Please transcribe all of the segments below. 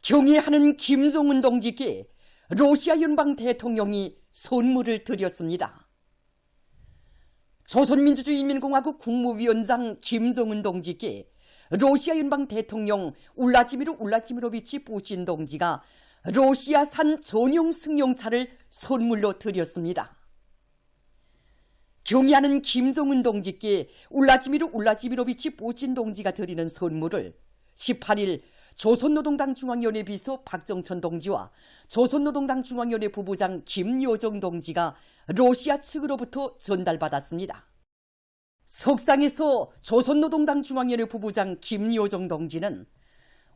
경애하는 김정은 동지께 러시아 연방 대통령이 선물을 드렸습니다. 조선민주주의인민공화국 국무위원장 김정은 동지께 러시아 연방 대통령 울라지미르 울라지미로비치 푸틴 동지가 러시아산 전용 승용차를 선물로 드렸습니다. 경애하는 김정은 동지께 울라지미르 울라지미로비치 푸틴 동지가 드리는 선물을 18일 조선노동당 중앙위원회 비서 박정천 동지와 조선노동당 중앙위원회 부부장 김여정 동지가 러시아 측으로부터 전달받았습니다. 석상에서 조선노동당 중앙위원회 부부장 김여정 동지는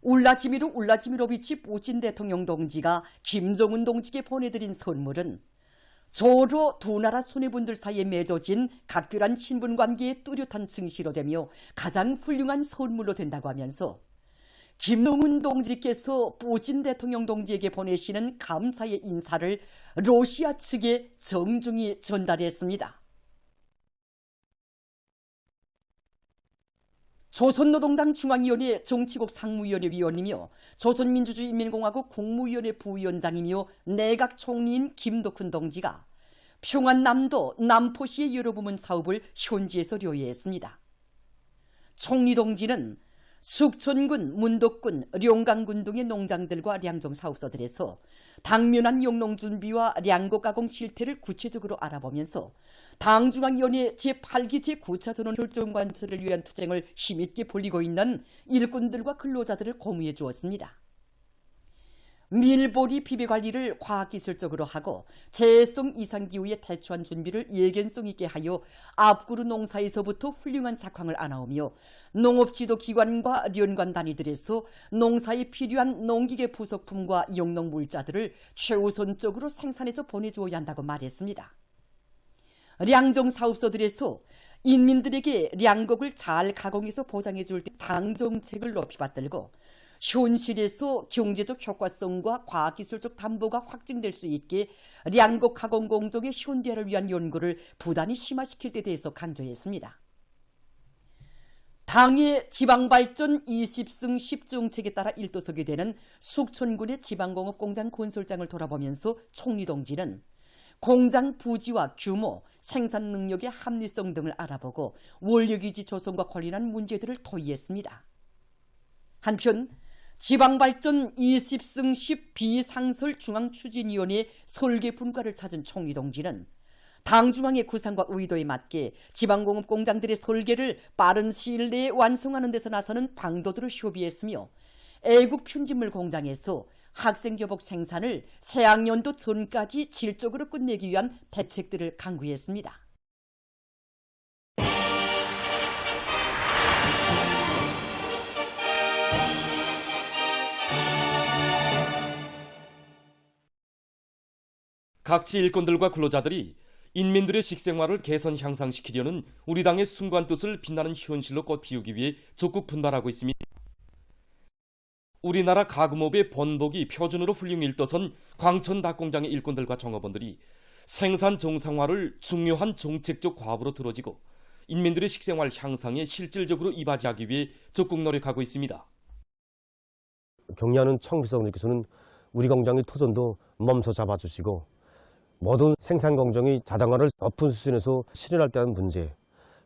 울라지미르 울라지미로비치 푸틴 대통령 동지가 김정은 동지께 보내드린 선물은 조로 두 나라 수뇌분들 사이에 맺어진 각별한 친분관계의 뚜렷한 증시로 되며 가장 훌륭한 선물로 된다고 하면서 김정은 동지께서 푸틴 대통령 동지에게 보내시는 감사의 인사를 러시아 측에 정중히 전달했습니다. 조선노동당 중앙위원회 정치국 상무위원회 위원이며 조선민주주의인민공화국 국무위원회 부위원장이며 내각총리인 김덕훈 동지가 평안남도 남포시의 여러 부문 사업을 현지에서 료해했습니다. 총리 동지는 숙천군, 문덕군, 룡강군 등의 농장들과 량종 사업소들에서 당면한 영농 준비와 량곡 가공 실태를 구체적으로 알아보면서 당중앙위원회 제8기 제9차 전원 결정관철을 위한 투쟁을 힘있게 벌이고 있는 일꾼들과 근로자들을 고무해 주었습니다. 밀보리 비배관리를 과학기술적으로 하고 재해성 이상기후에 대처한 준비를 예견성 있게 하여 앞구루 농사에서부터 훌륭한 작황을 안아오며 농업지도기관과 연관 단위들에서 농사에 필요한 농기계 부속품과 영농물자들을 최우선적으로 생산해서 보내주어야 한다고 말했습니다. 량종 사업소들에서 인민들에게 량곡을 잘 가공해서 보장해 줄 때 당정책을 높이 받들고 현실에서 경제적 효과성과 과학기술적 담보가 확증될 수 있게 량곡 가공 공정의 현대화를 위한 연구를 부단히 심화시킬 데 대해서 강조했습니다. 당의 지방발전 20승 10정책에 따라 일도석이 되는 숙천군의 지방공업공장 건설장을 돌아보면서 총리 동지는 공장 부지와 규모, 생산 능력의 합리성 등을 알아보고 원료기지 조성과 관련한 문제들을 토의했습니다. 한편 지방발전 20승 10 비상설 중앙추진위원회 설계 분과를 찾은 총리 동지는 당중앙의 구상과 의도에 맞게 지방공업공장들의 설계를 빠른 시일 내에 완성하는 데서 나서는 방도들을 협의했으며 애국 편집물 공장에서 학생교복 생산을 새학년도 전까지 질적으로 끝내기 위한 대책들을 강구했습니다. 각지 일꾼들과 근로자들이 인민들의 식생활을 개선 향상시키려는 우리 당의 순간 뜻을 빛나는 현실로 꽃피우기 위해 적극 분발하고 있습니다. 우리나라 가금업의 번복이 표준으로 훌륭히 일떠선 광천 닭공장의 일꾼들과 종업원들이 생산 정상화를 중요한 정책적 과업으로 들어지고 인민들의 식생활 향상에 실질적으로 이바지하기 위해 적극 노력하고 있습니다. 경리하는 청비서님께서는 우리 공장의 토전도 멈춰 잡아주시고 모든 생산 공정이 자동화를 높은 수준에서 실현할 때 하는 문제,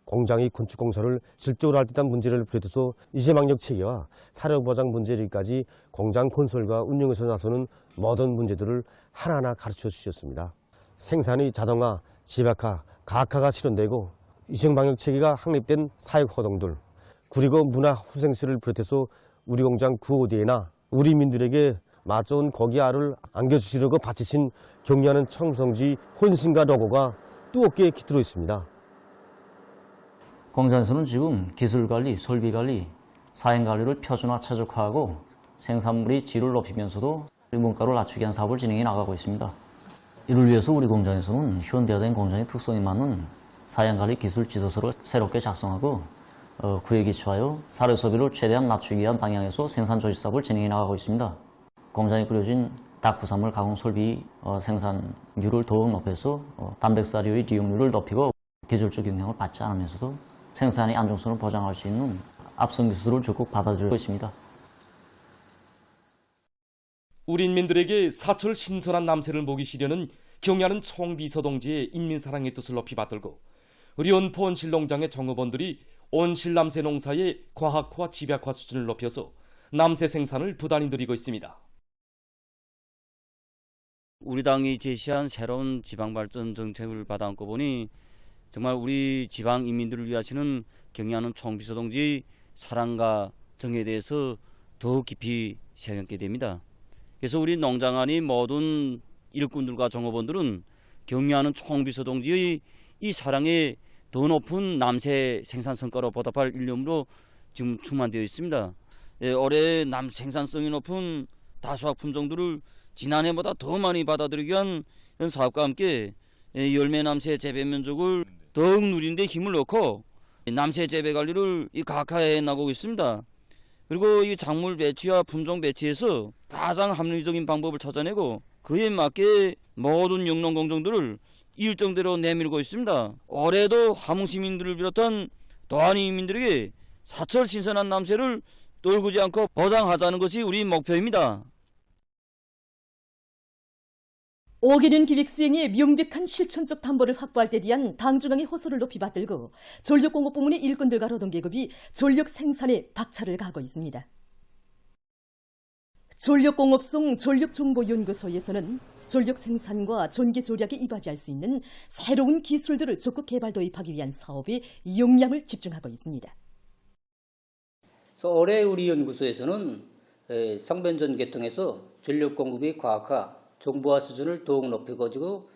공장이 건축공사를 질적으로 할 때 한 문제를 비롯해서 이재망력 체계와 사료보장 문제들까지 공장 건설과 운영에서 나서는 모든 문제들을 하나하나 가르쳐 주셨습니다. 생산의 자동화, 지박화, 가학화가 실현되고 이재망력 체계가 확립된 사육활동들, 그리고 문화후생시를 비롯해서 우리 공장 구호대회나 우리 민들에게 맛 좋은 고기알을 안겨주시려고 바치신 경리하는 청성지 혼신과 노고가 뜨겁게 깃들어 있습니다. 공장에서는 지금 기술관리, 설비관리, 사행관리를 표준화 최적화하고 생산물의 질을 높이면서도 문가를 낮추기 위한 사업을 진행해 나가고 있습니다. 이를 위해서 우리 공장에서는 현대화된 공장의 특성에 맞는 사행관리 기술 지도서를 새롭게 작성하고 그에 기초하여 사료 소비를 최대한 낮추기 위한 방향에서 생산 조직 사업을 진행해 나가고 있습니다. 공장에 꾸려진 닭 부산물 가공 설비 생산률을 더욱 높여서 단백사료의 이용률을 높이고 계절적 영향을 받지 않으면서도 생산의 안정성을 보장할 수 있는 앞선 기술을 적극 받아들이고 있습니다. 우리 인민들에게 사철 신선한 남새를 먹이시려는 경야는 총비서동지의 인민사랑의 뜻을 높이 받들고 우리 온포 온실농장의 정업원들이 온실남새 농사의 과학화 집약화 수준을 높여서 남새 생산을 부단히 늘리고 있습니다. 우리 당이 제시한 새로운 지방발전 정책을 받아안고 보니 정말 우리 지방 인민들을 위하시는 경야는 총비서동지의 사랑과 정에 대해서 더 깊이 생각하게 됩니다. 그래서 우리 농장안이 모든 일꾼들과 정업원들은 경야는 총비서동지의 이 사랑에 더 높은 남새 생산 성과로 보답할 일념으로 지금 충만되어 있습니다. 올해 남 생산성이 높은 다수학 품종들을 지난해보다 더 많이 받아들이기 위한 이런 사업과 함께 열매 남새 재배 면적을 더욱 누리는 데 힘을 넣고 남새 재배 관리를 가까이해 나가고 있습니다. 그리고 이 작물 배치와 품종 배치에서 가장 합리적인 방법을 찾아내고 그에 맞게 모든 영농 공정들을 일정대로 내밀고 있습니다. 올해도 함흥 시민들을 비롯한 도안이 인민들에게 사철 신선한 남새를 떨구지 않고 보장하자는 것이 우리 목표입니다. 5개년 기획 수행에 명백한 실천적 담보를 확보할 때 대한 당중앙의 호소를 높이 받들고 전력공업부문의 일꾼들과 노동계급이 전력 생산에 박차를 가하고 있습니다. 전력공업송 전력정보연구소에서는 전력 생산과 전기 절약에 이바지할 수 있는 새로운 기술들을 적극 개발 도입하기 위한 사업에 역량을 집중하고 있습니다. 그래서 올해 우리 연구소에서는 성변전 계통에서 전력 공급의 과학화, 정보화 수준을 더욱 높여가지고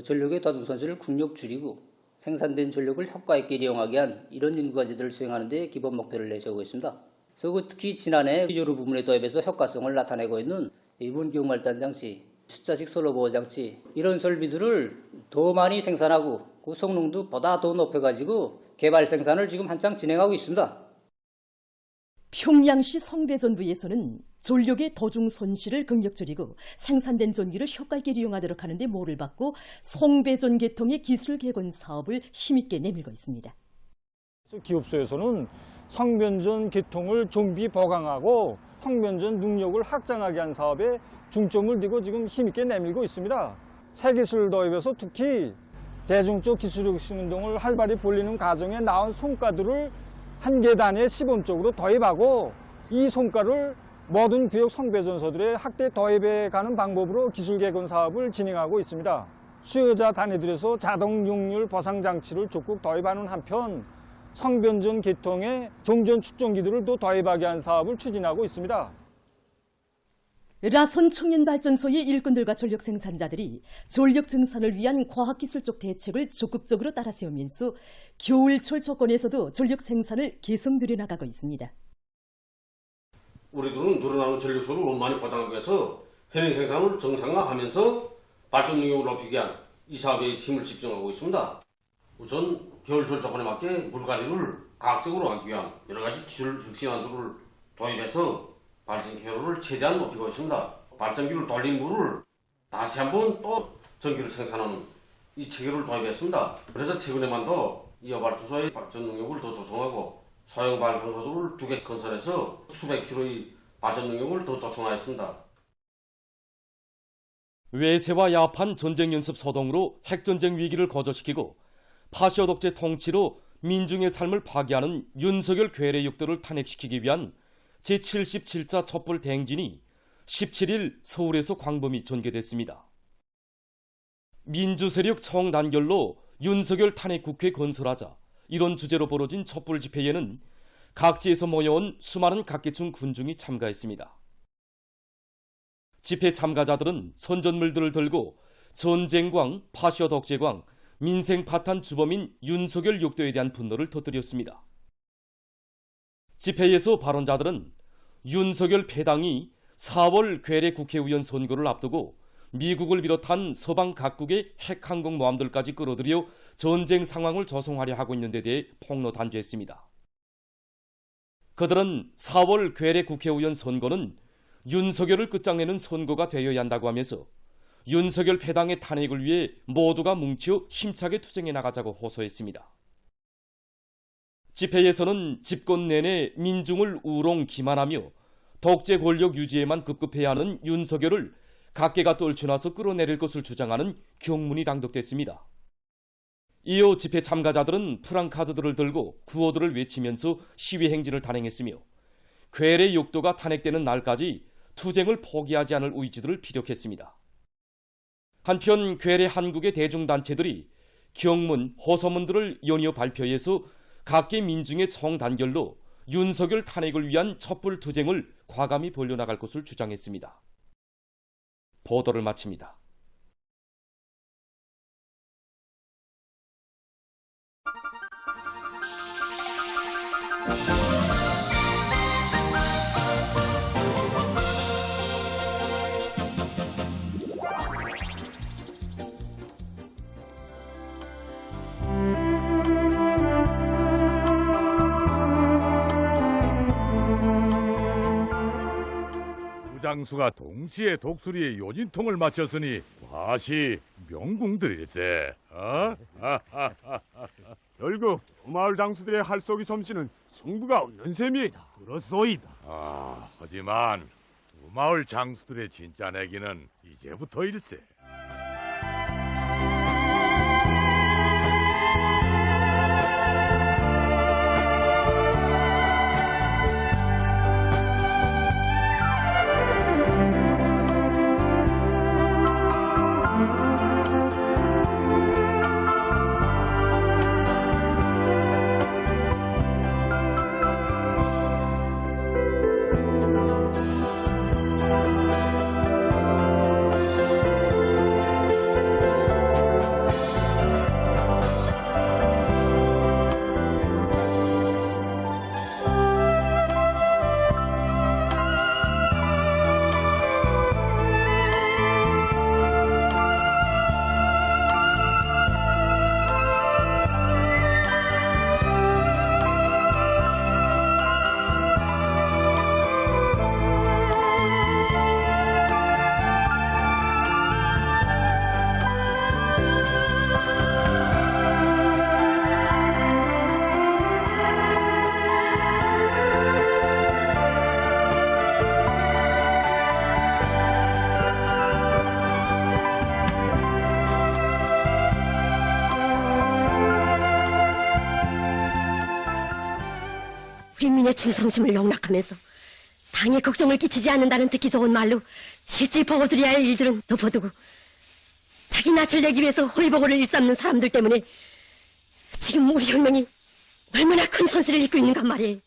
전력의 다중손실을 국력 줄이고 생산된 전력을 효과 있게 이용하게 한 이런 연구과제들을 수행하는 데 기본 목표를 내세우고 있습니다. 그래서 특히 지난해 여러 부문에 도입해서 효과성을 나타내고 있는 이번 경말단 장치, 숫자식 솔로 보호 장치 이런 설비들을 더 많이 생산하고 그 성능도 보다 더 높여가지고 개발 생산을 지금 한창 진행하고 있습니다. 평양시 성배전부에서는 전력의 도중 손실을 극력 줄이고 생산된 전기를 효과 있게 이용하도록 하는 데 모를 받고 송배전 계통의 기술 개건 사업을 힘있게 내밀고 있습니다. 기업소에서는 성변전 계통을 정비 보강하고 성변전 능력을 확장하게 한 사업에 중점을 두고 지금 힘있게 내밀고 있습니다. 새 기술 도입에서 특히 대중적 기술혁신 운동을 활발히 벌이는 과정에 나온 성과들을 한 계단에 시범적으로 도입하고 이 성과를 모든 구역 성배전소들의 확대 도입해 가는 방법으로 기술 개건 사업을 진행하고 있습니다. 수요자 단위들에서 자동 용률 보상 장치를 적극 도입하는 한편 성변전 계통의 정전 축전기들을 또 도입하게 한 사업을 추진하고 있습니다. 라선 청년발전소의 일꾼들과 전력 생산자들이 전력 증산을 위한 과학기술적 대책을 적극적으로 따라 세우면서 겨울철 조건에서도 전력 생산을 계속 늘려나가고 있습니다. 우리들은 늘어나는 전력소를 원만히 보장하기 위해서 현행 생산을 정상화하면서 발전 능력을 높이기 위한 이 사업에 힘을 집중하고 있습니다. 우선 겨울철 조건에 맞게 물관리를 과학적으로 하기 위한 여러 가지 기술 혁신안들을 도입해서 발전 효율을 최대한 높이고 있습니다. 발전기를 돌린 물을 다시 한번 또 전기를 생산하는 이 체계를 도입했습니다. 그래서 최근에만도 이 여발주소의 발전 능력을 더 조성하고 소형 발전소들을 2개 건설해서 수백 킬로의 발전 능력을 더 조성하였습니다. 외세와 야판 전쟁 연습 소동으로 핵전쟁 위기를 거저시키고 파시어 독재 통치로 민중의 삶을 파괴하는 윤석열 괴뢰육들을 탄핵시키기 위한 제77차 촛불 대행진이 17일 서울에서 광범위 전개됐습니다. 민주세력 총단결로 윤석열 탄핵 국회 건설하자 이런 주제로 벌어진 촛불 집회에는 각지에서 모여온 수많은 각계층 군중이 참가했습니다. 집회 참가자들은 선전물들을 들고 전쟁광, 파시어 독재광, 민생 파탄 주범인 윤석열 욕도에 대한 분노를 터뜨렸습니다. 집회에서 발언자들은 윤석열 패당이 4월 괴뢰 국회의원 선거를 앞두고 미국을 비롯한 서방 각국의 핵항공 모함들까지 끌어들여 전쟁 상황을 조성하려 하고 있는 데 대해 폭로 단죄했습니다. 그들은 4월 괴뢰 국회의원 선거는 윤석열을 끝장내는 선거가 되어야 한다고 하면서 윤석열 패당의 탄핵을 위해 모두가 뭉쳐 힘차게 투쟁해 나가자고 호소했습니다. 집회에서는 집권 내내 민중을 우롱 기만하며 독재 권력 유지에만 급급해야 하는 윤석열을 각계가 떨쳐나서 끌어내릴 것을 주장하는 경문이 당독됐습니다. 이어 집회 참가자들은 프랑카드들을 들고 구호들을 외치면서 시위 행진을 단행했으며 괴뢰 욕도가 탄핵되는 날까지 투쟁을 포기하지 않을 의지들을 피력했습니다. 한편 괴뢰 한국의 대중단체들이 경문, 호소문들을 연이어 발표해서 각계 민중의 총단결로 윤석열 탄핵을 위한 촛불 투쟁을 과감히 벌려나갈 것을 주장했습니다. 보도를 마칩니다. 장수가 동시에 독수리의 요진통을 맞췄으니 과시 명궁들일세. 결국 두 마을 장수들의 할쏘기 솜씨는 승부가 없는 셈이다. 그렇소이다. 하지만 두 마을 장수들의 진짜 내기는 이제부터일세. 국민의 충성심을 용납하면서 당의 걱정을 끼치지 않는다는 듣기 좋은 말로 실질 보고드려야 할 일들은 덮어두고 자기 낯을 내기 위해서 호의보고를 일삼는 사람들 때문에 지금 우리 혁명이 얼마나 큰 손실을 입고 있는가 말이에요.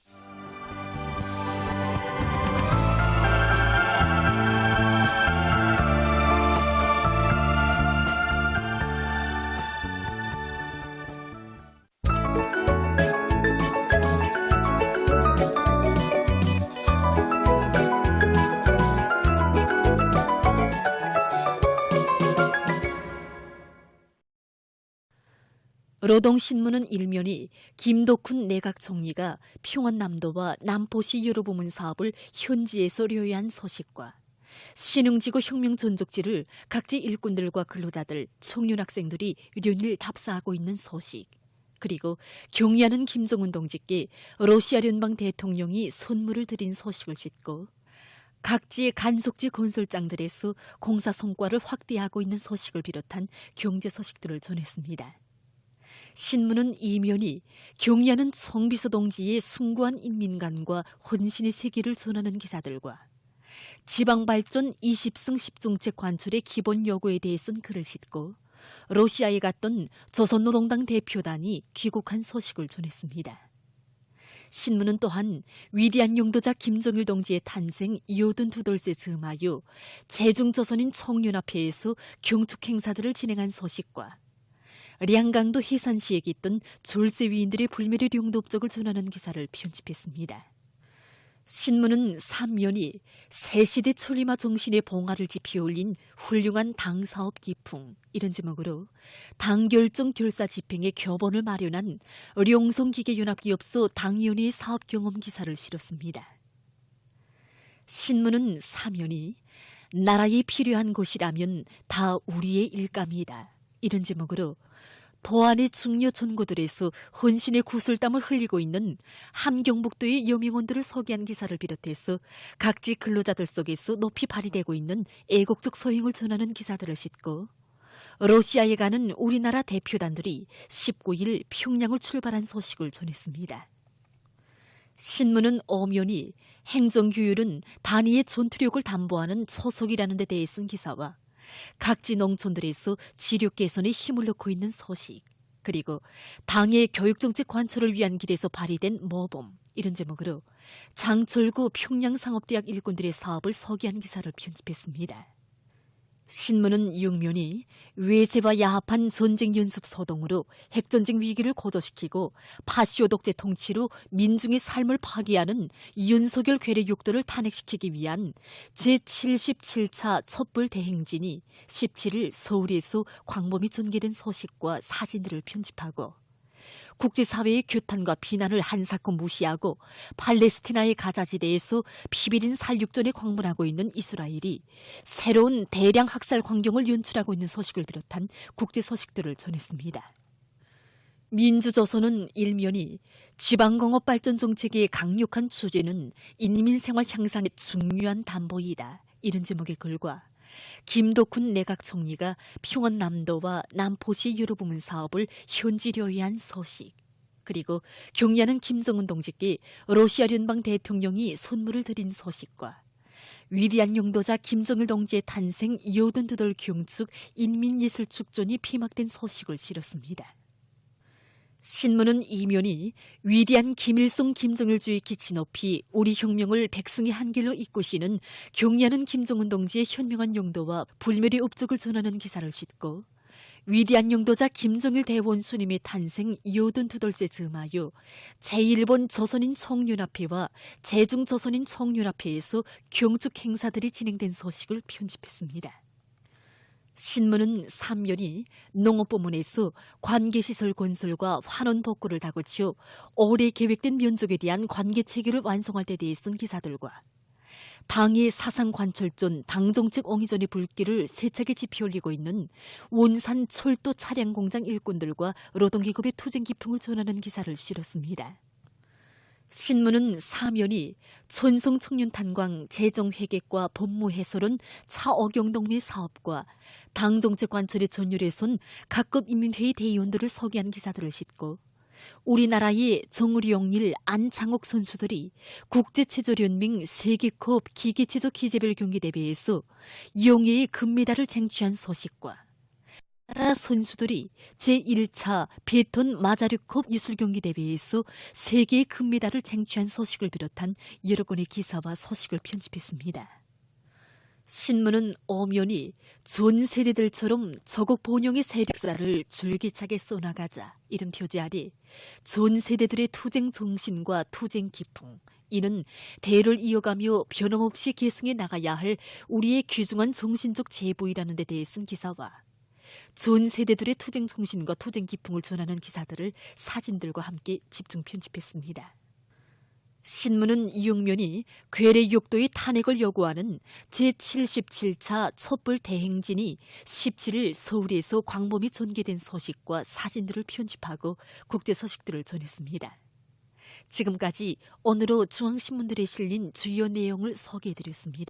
노동신문은 일면이 김덕훈 내각 총리가 평안남도와 남포시 여러 부문 사업을 현지에서 료유한 소식과 신흥지구 혁명 전족지를 각지 일꾼들과 근로자들, 청년 학생들이 련일 답사하고 있는 소식, 그리고 경의하는 김정은 동지께 러시아聯邦 대통령이 선물을 드린 소식을 싣고 각지 간속지 건설장들에서 공사 성과를 확대하고 있는 소식을 비롯한 경제 소식들을 전했습니다. 신문은 이면이 경의하는 청비서 동지의 숭고한 인민관과 헌신의 세계를 전하는 기사들과 지방발전 20승 10정책 관철의 기본 요구에 대해 쓴 글을 싣고 러시아에 갔던 조선노동당 대표단이 귀국한 소식을 전했습니다. 신문은 또한 위대한 용도자 김정일 동지의 탄생 82돌째 즈음하여 제중조선인 청년합회에서 경축 행사들을 진행한 소식과 량강도 해산시에 있던 졸세 위인들의 불멸의 용도업적을 전하는 기사를 편집했습니다. 신문은 3면이 새시대 천리마 정신의 봉화를 지피어 올린 훌륭한 당사업 기풍, 이런 제목으로 당결정 결사 집행의 교본을 마련한 룡성기계연합기업소 당위원회의 사업 경험 기사를 실었습니다. 신문은 3면이 나라에 필요한 것이라면 다 우리의 일감이다, 이런 제목으로 도안의 중요 전고들에서 헌신의 구슬땀을 흘리고 있는 함경북도의 여명원들을 소개한 기사를 비롯해서 각지 근로자들 속에서 높이 발휘되고 있는 애국적 소행을 전하는 기사들을 싣고 러시아에 가는 우리나라 대표단들이 19일 평양을 출발한 소식을 전했습니다. 신문은 엄연히 행정규율은 단위의 전투력을 담보하는 초속이라는 데 대해 쓴 기사와 각지 농촌들에서 지력 개선에 힘을 넣고 있는 소식, 그리고 당의 교육정책 관철을 위한 길에서 발휘된 모범, 이런 제목으로 장철구 평양상업대학 일꾼들의 사업을 소개한 기사를 편집했습니다. 신문은 육면이 외세와 야합한 전쟁 연습 소동으로 핵전쟁 위기를 고조시키고 파시오 독재 통치로 민중의 삶을 파괴하는 윤석열 괴뢰 욕도를 탄핵시키기 위한 제77차 촛불 대행진이 17일 서울에서 광범위 전개된 소식과 사진들을 편집하고 국제사회의 규탄과 비난을 한사코 무시하고 팔레스티나의 가자지대에서 피비린 살육전에 광분하고 있는 이스라엘이 새로운 대량 학살 광경을 연출하고 있는 소식을 비롯한 국제 소식들을 전했습니다. 민주조선은 일면이 지방공업 발전 정책의 강력한 추진은 인민생활 향상의 중요한 담보이다, 이런 제목의 글과 김덕훈 내각총리가 평원남도와 남포시 여러 부문 사업을 현지 료해한 소식, 그리고 경리하는 김정은 동지께 러시아聯邦 대통령이 선물을 드린 소식과 위대한 용도자 김정일 동지의 탄생 82돌 경축 인민예술축전이 폐막된 소식을 실었습니다. 신문은 이면이 위대한 김일성 김정일주의 기치 높이 우리 혁명을 백성의 한길로 이끄시는 경리하는 김정은 동지의 현명한 용도와 불멸의 업적을 전하는 기사를 싣고 위대한 용도자 김정일 대원수님의 탄생 82돌째 즈음하여 제1본 조선인 총연합회와 제중조선인 총연합회에서 경축 행사들이 진행된 소식을 편집했습니다. 신문은 3면이 농업부문에서 관계시설 건설과 환원 복구를 다그쳐 올해 계획된 면적에 대한 관계체계를 완성할 데 대해 쓴 기사들과 당의 사상관철전 당정책 옹이전의 불길을 세차게 지피올리고 있는 원산 철도 차량공장 일꾼들과 노동계급의 투쟁 기풍을 전하는 기사를 실었습니다. 신문은 사면이 촌성청년탄광 재정회계과 법무해설은 차어경동매 사업과 당정책 관철의 전율에 선 각급 인민회의 대의원들을 소개한 기사들을 싣고 우리나라의 정의용일 안창옥 선수들이 국제체조연맹 세계컵 기계체조 기재별 경기 대회에서 영예의 금메달을 쟁취한 소식과 나라 선수들이 제1차 베톤 마자르컵 유술경기대회에서 세계의 금메달을 쟁취한 소식을 비롯한 여러 건의 기사와 소식을 편집했습니다. 신문은 엄연히 전 세대들처럼 저국 본영의 세력사를 줄기차게 써나가자, 이런 표지 아래 전 세대들의 투쟁 정신과 투쟁 기풍, 이는 대를 이어가며 변함없이 계승해 나가야 할 우리의 귀중한 정신적 제보이라는 데 대해 쓴 기사와 전 세대들의 투쟁 정신과 투쟁 기풍을 전하는 기사들을 사진들과 함께 집중 편집했습니다. 신문은 육면이 괴뢰 욕도의 탄핵을 요구하는 제77차 촛불 대행진이 17일 서울에서 광범위 전개된 소식과 사진들을 편집하고 국제 소식들을 전했습니다. 지금까지 오늘로 중앙신문들에 실린 주요 내용을 소개해드렸습니다.